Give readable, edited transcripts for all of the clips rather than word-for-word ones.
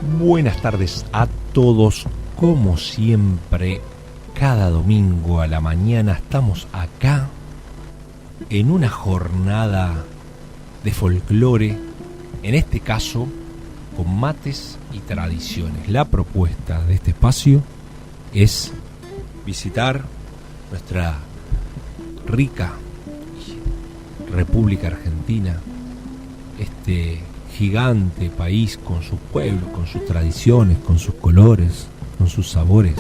Buenas tardes a todos, como siempre, cada domingo a la mañana estamos acá en una jornada de folclore, en este caso con mates y tradiciones. La propuesta de este espacio es visitar nuestra rica República Argentina, este gigante país con sus pueblos, con sus tradiciones, con sus colores, con sus sabores,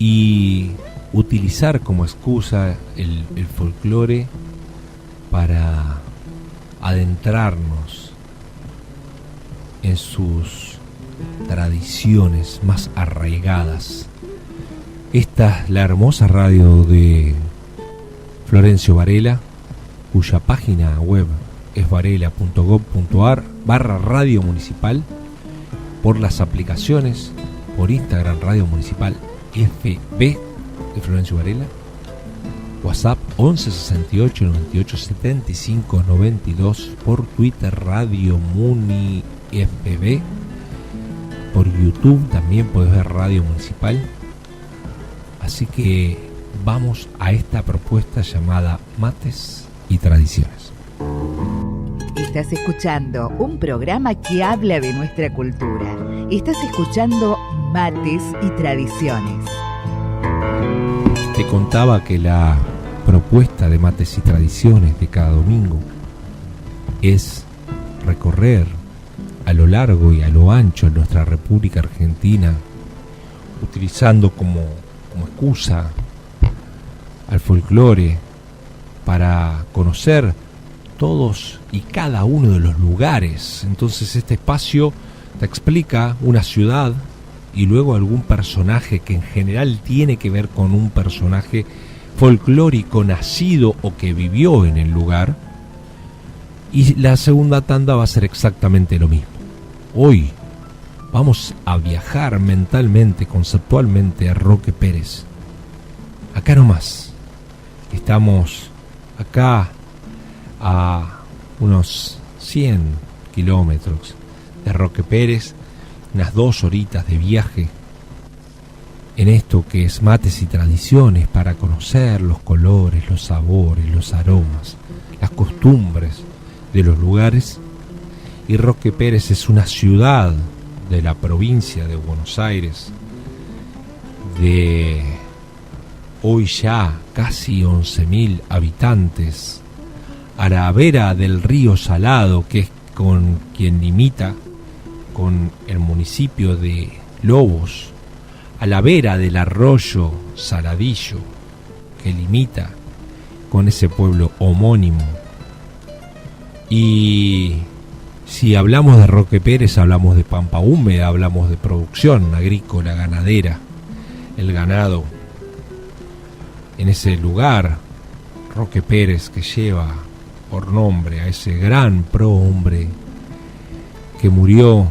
y utilizar como excusa el folclore para adentrarnos en sus tradiciones más arraigadas. Esta es la hermosa radio de Florencio Varela, cuya página web es varela.gov.ar/radio municipal, por las aplicaciones, por Instagram Radio Municipal FB de Florencio Varela, WhatsApp 11 68 98 75 92, por Twitter Radio Muni FB, por YouTube también podés ver Radio Municipal. Así que vamos a esta propuesta llamada Mates y Tradiciones. Estás escuchando un programa que habla de nuestra cultura. Estás escuchando Mates y Tradiciones. Te contaba que la propuesta de Mates y Tradiciones de cada domingo es recorrer a lo largo y a lo ancho de nuestra República Argentina, utilizando como excusa al folclore para conocer todos y cada uno de los lugares. Entonces este espacio te explica una ciudad y luego algún personaje que en general tiene que ver con un personaje folclórico nacido o que vivió en el lugar, y la segunda tanda va a ser exactamente lo mismo. Hoy vamos a viajar mentalmente, conceptualmente, a Roque Pérez. Acá nomás. Estamos acá a unos 100 kilómetros de Roque Pérez, unas 2 horitas de viaje en esto que es Mates y Tradiciones, para conocer los colores, los sabores, los aromas, las costumbres de los lugares. Y Roque Pérez es una ciudad de la provincia de Buenos Aires, de hoy ya casi 11.000 habitantes, a la vera del río Salado, que es con quien limita con el municipio de Lobos, a la vera del arroyo Saladillo, que limita con ese pueblo homónimo. Y si hablamos de Roque Pérez, hablamos de pampa húmeda, hablamos de producción agrícola, ganadera, el ganado en ese lugar. Roque Pérez, que lleva por nombre a ese gran prohombre que murió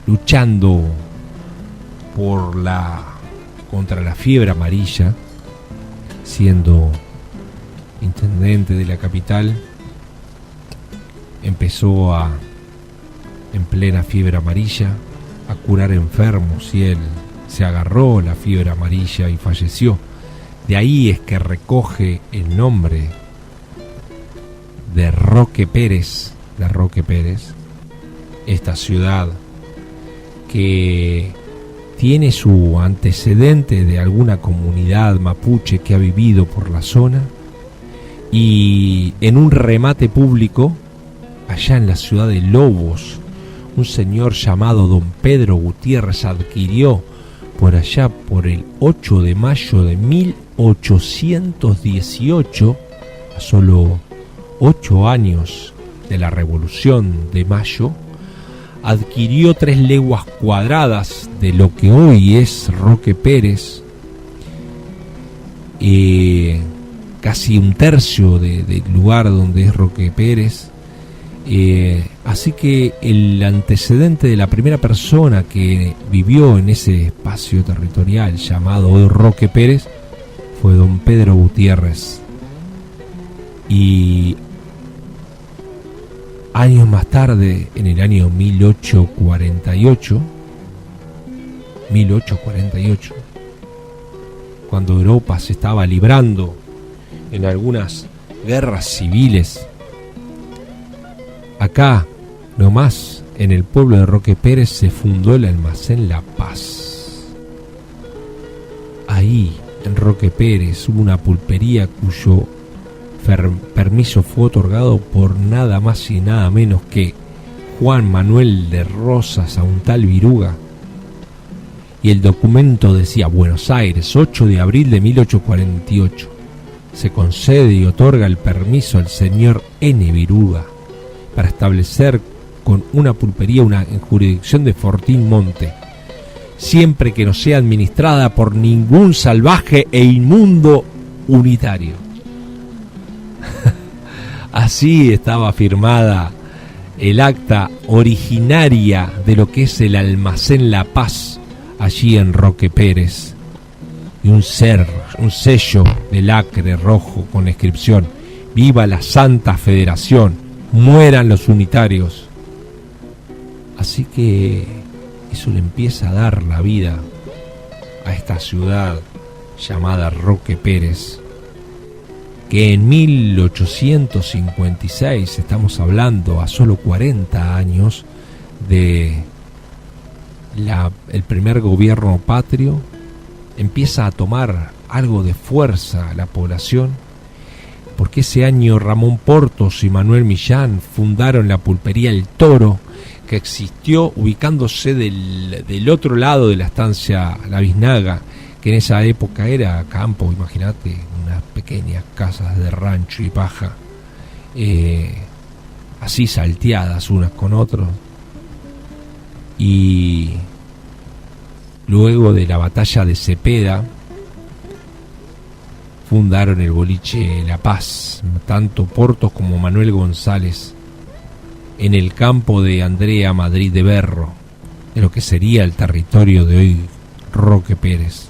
luchando contra la fiebre amarilla, siendo intendente de la capital. Empezó en plena fiebre amarilla a curar enfermos, y él se agarró la fiebre amarilla y falleció. De ahí es que recoge el nombre de Roque Pérez, esta ciudad que tiene su antecedente de alguna comunidad mapuche que ha vivido por la zona, y en un remate público allá en la ciudad de Lobos, un señor llamado don Pedro Gutiérrez adquirió por allá por el 8 de mayo de 1818, a solo 8 años de la Revolución de Mayo, adquirió 3 leguas cuadradas de lo que hoy es Roque Pérez, casi un tercio del lugar donde es Roque Pérez. Así que el antecedente de la primera persona que vivió en ese espacio territorial llamado hoy Roque Pérez fue don Pedro Gutiérrez. Y Años más tarde, en el año 1848, cuando Europa se estaba librando en algunas guerras civiles, acá nomás en el pueblo de Roque Pérez se fundó el almacén La Paz. Ahí en Roque Pérez hubo una pulpería cuyo permiso fue otorgado por nada más y nada menos que Juan Manuel de Rosas a un tal Viruga, y el documento decía: Buenos Aires, 8 de abril de 1848. Se concede y otorga el permiso al señor N. Viruga para establecer con una pulpería en jurisdicción de Fortín Monte, siempre que no sea administrada por ningún salvaje e inmundo unitario. Así estaba firmada el acta originaria de lo que es el almacén La Paz allí en Roque Pérez, y un sello de lacre rojo con la inscripción: Viva la Santa Federación, mueran los unitarios. Así que eso le empieza a dar la vida a esta ciudad llamada Roque Pérez, que en 1856, estamos hablando a solo 40 años de el primer gobierno patrio, empieza a tomar algo de fuerza la población, porque ese año Ramón Portos y Manuel Millán fundaron la pulpería El Toro, que existió ubicándose del otro lado de la estancia La Biznaga, que en esa época era campo, imagínate, unas pequeñas casas de rancho y paja, así salteadas unas con otras. Y luego de la batalla de Cepeda fundaron el boliche La Paz, tanto Portos como Manuel González, en el campo de Andrea Madrid de Berro, de lo que sería el territorio de hoy Roque Pérez.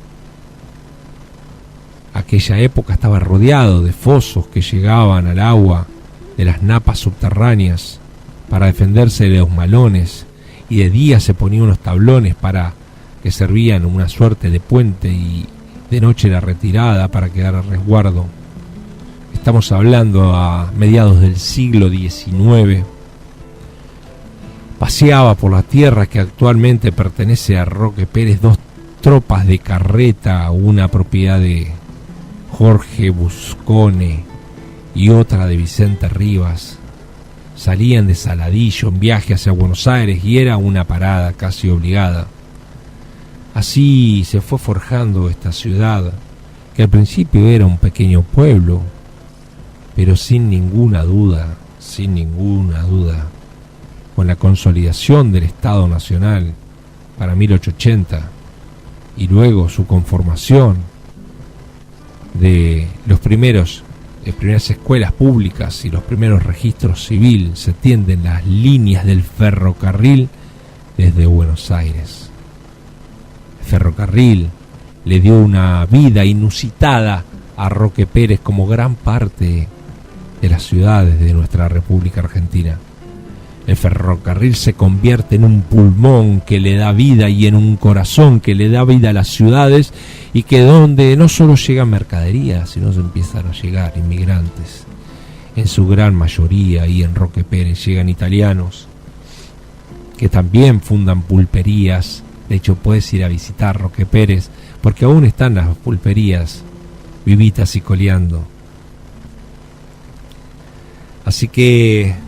Aquella época estaba rodeado de fosos que llegaban al agua de las napas subterráneas para defenderse de los malones, y de día se ponían unos tablones que servían una suerte de puente, y de noche la retirada para quedar a resguardo. Estamos hablando a mediados del siglo XIX. Paseaba por la tierra que actualmente pertenece a Roque Pérez dos tropas de carreta, una propiedad de Jorge Buscone y otra de Vicente Rivas. Salían de Saladillo en viaje hacia Buenos Aires, y era una parada casi obligada. Así se fue forjando esta ciudad, que al principio era un pequeño pueblo, pero sin ninguna duda, con la consolidación del Estado Nacional para 1880 y luego su conformación de las primeras escuelas públicas y los primeros registros civiles, se tienden las líneas del ferrocarril desde Buenos Aires. El ferrocarril le dio una vida inusitada a Roque Pérez, como gran parte de las ciudades de nuestra República Argentina. El ferrocarril se convierte en un pulmón que le da vida y en un corazón que le da vida a las ciudades, y que donde no solo llegan mercaderías, sino se empiezan a llegar inmigrantes. En su gran mayoría, y en Roque Pérez llegan italianos que también fundan pulperías. De hecho, puedes ir a visitar Roque Pérez porque aún están las pulperías vivitas y coleando. Así que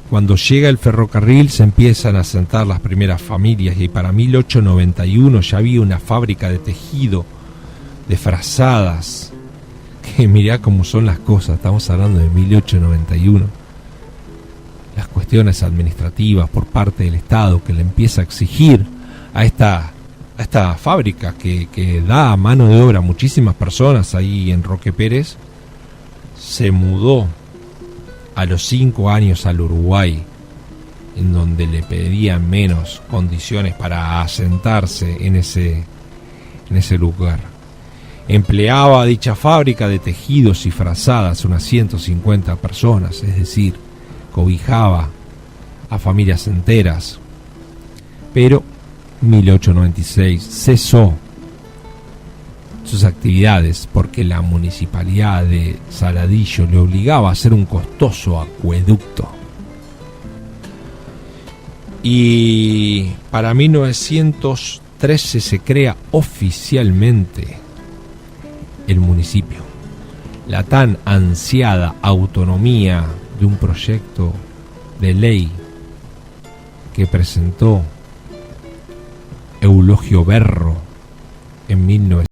cuando llega el ferrocarril se empiezan a asentar las primeras familias, y para 1891 ya había una fábrica de tejido, de frazadas, que mirá cómo son las cosas, estamos hablando de 1891. Las cuestiones administrativas por parte del Estado, que le empieza a exigir a esta fábrica que da a mano de obra a muchísimas personas ahí en Roque Pérez. Se mudó a los 5 años al Uruguay, en donde le pedían menos condiciones para asentarse en ese lugar. Empleaba dicha fábrica de tejidos y frazadas unas 150 personas, es decir, cobijaba a familias enteras, pero en 1896 cesó sus actividades porque la municipalidad de Saladillo le obligaba a hacer un costoso acueducto. Y para 1913 se crea oficialmente el municipio. La tan ansiada autonomía de un proyecto de ley que presentó Eulogio Berro en 19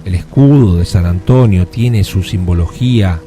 El escudo de San Antonio tiene su simbología.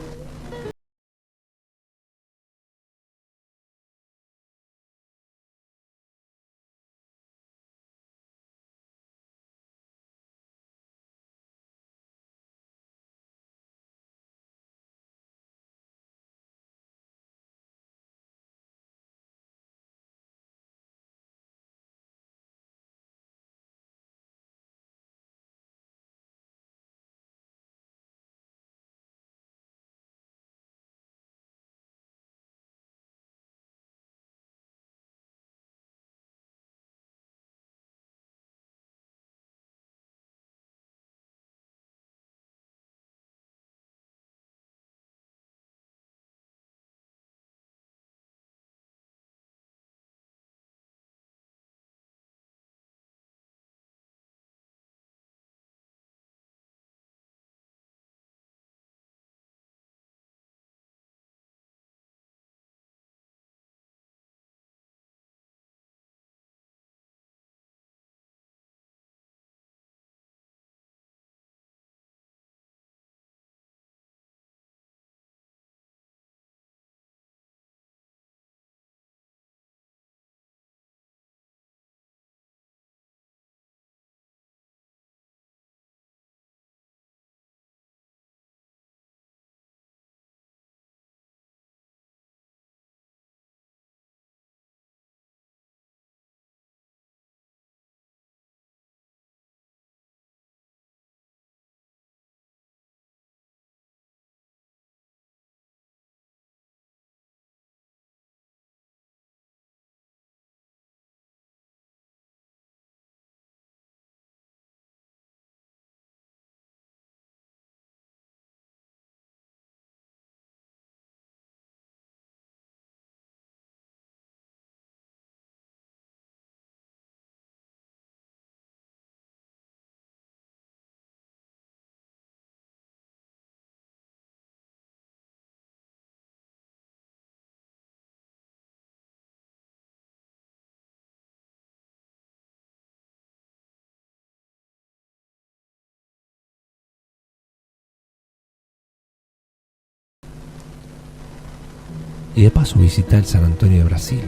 Y de paso visita el San Antonio de Brasil.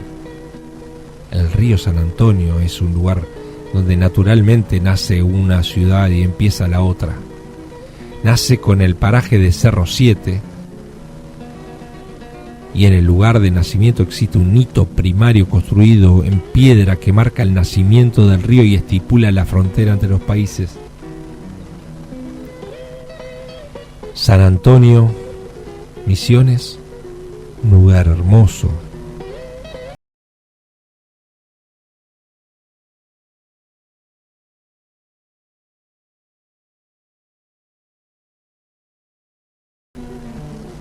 El río San Antonio es un lugar donde naturalmente nace una ciudad y empieza la otra. Nace con el paraje de Cerro 7 y en el lugar de nacimiento existe un hito primario construido en piedra que marca el nacimiento del río y estipula la frontera entre los países. San Antonio, Misiones, un lugar hermoso.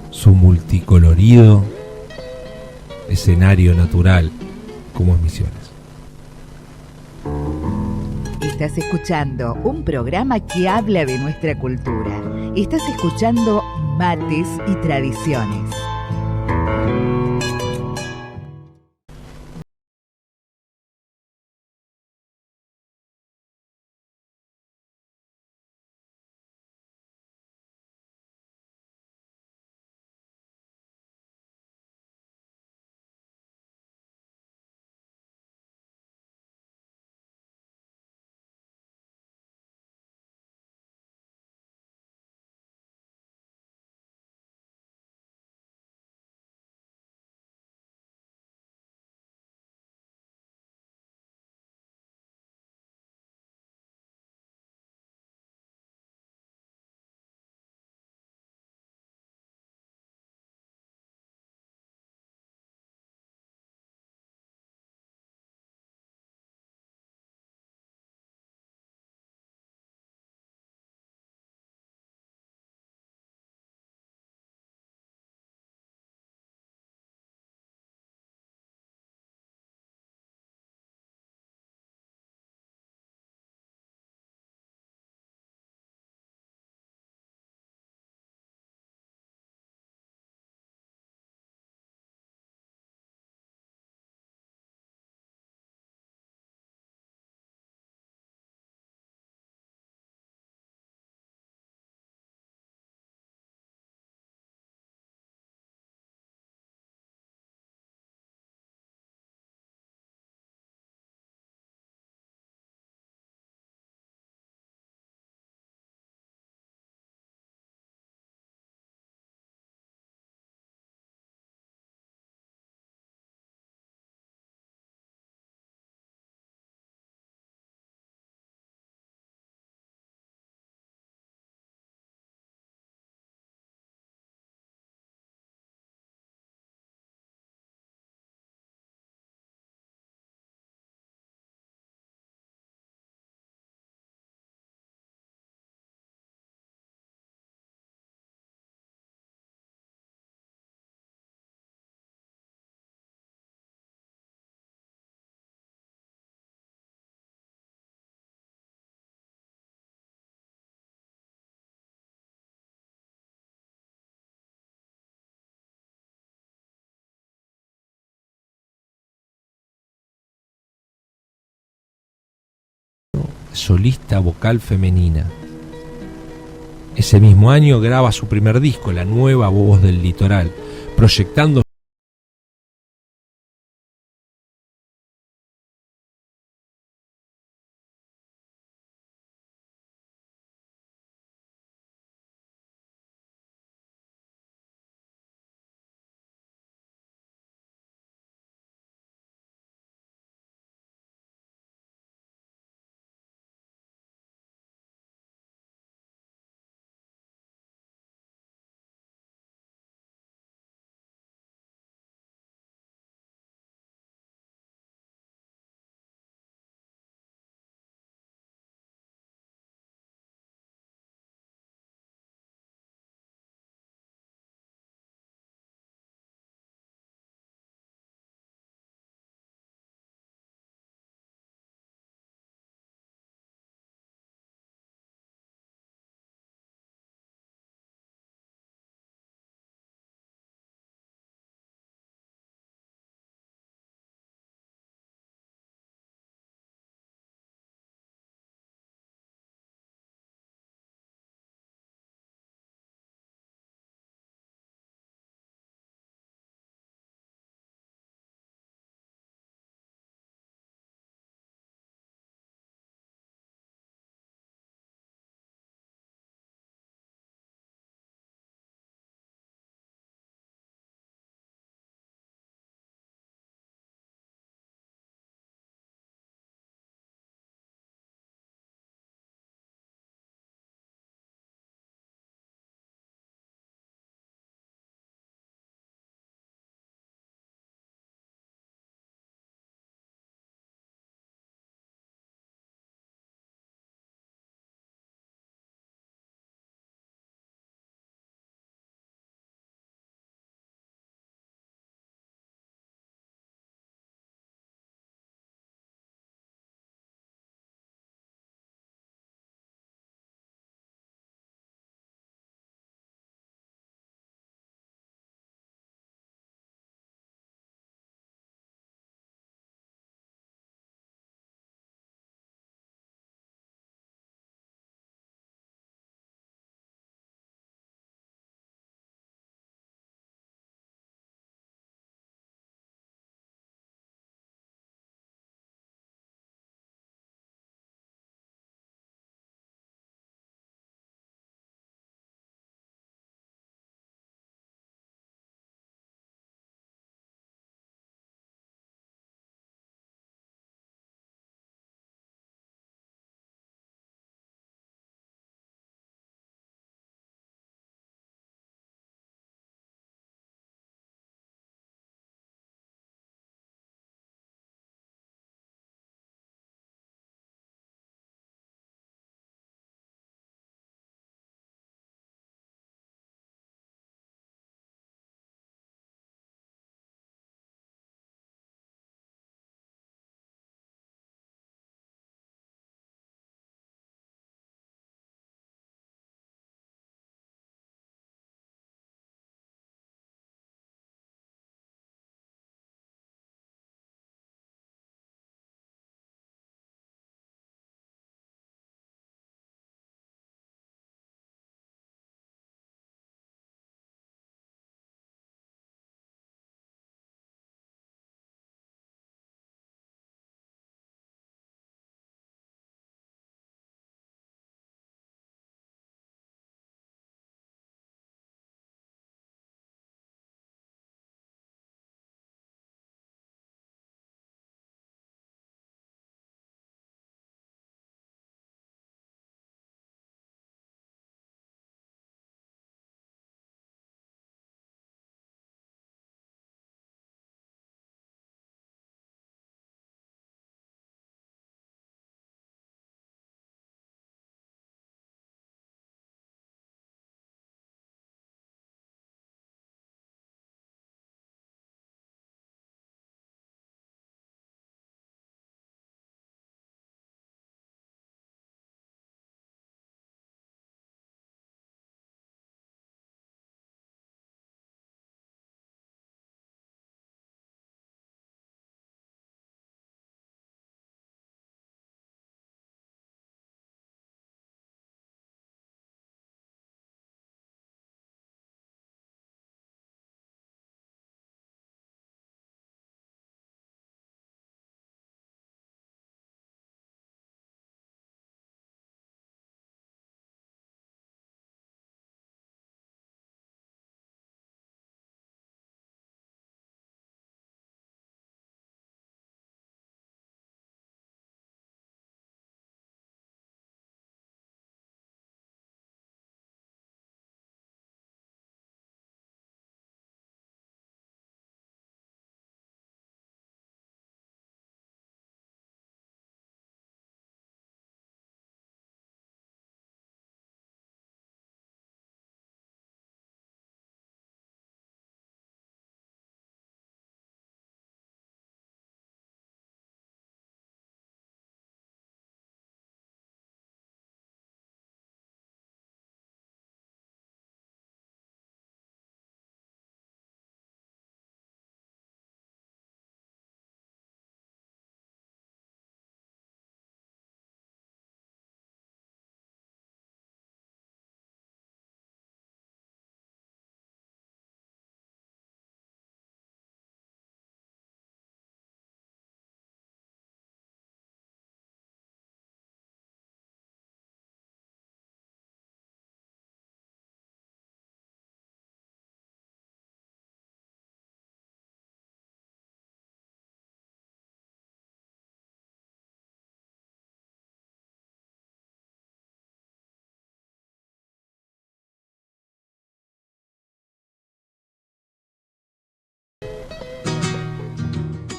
Su multicolorido escenario natural como es Misiones. Estás escuchando un programa que habla de nuestra cultura. Estás escuchando Mates y Tradiciones. solista vocal femenina. Ese mismo año graba su primer disco, La Nueva Voz del Litoral, proyectando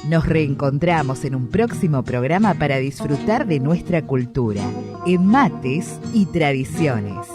Nos reencontramos en un próximo programa para disfrutar de nuestra cultura, en Mates y Tradiciones.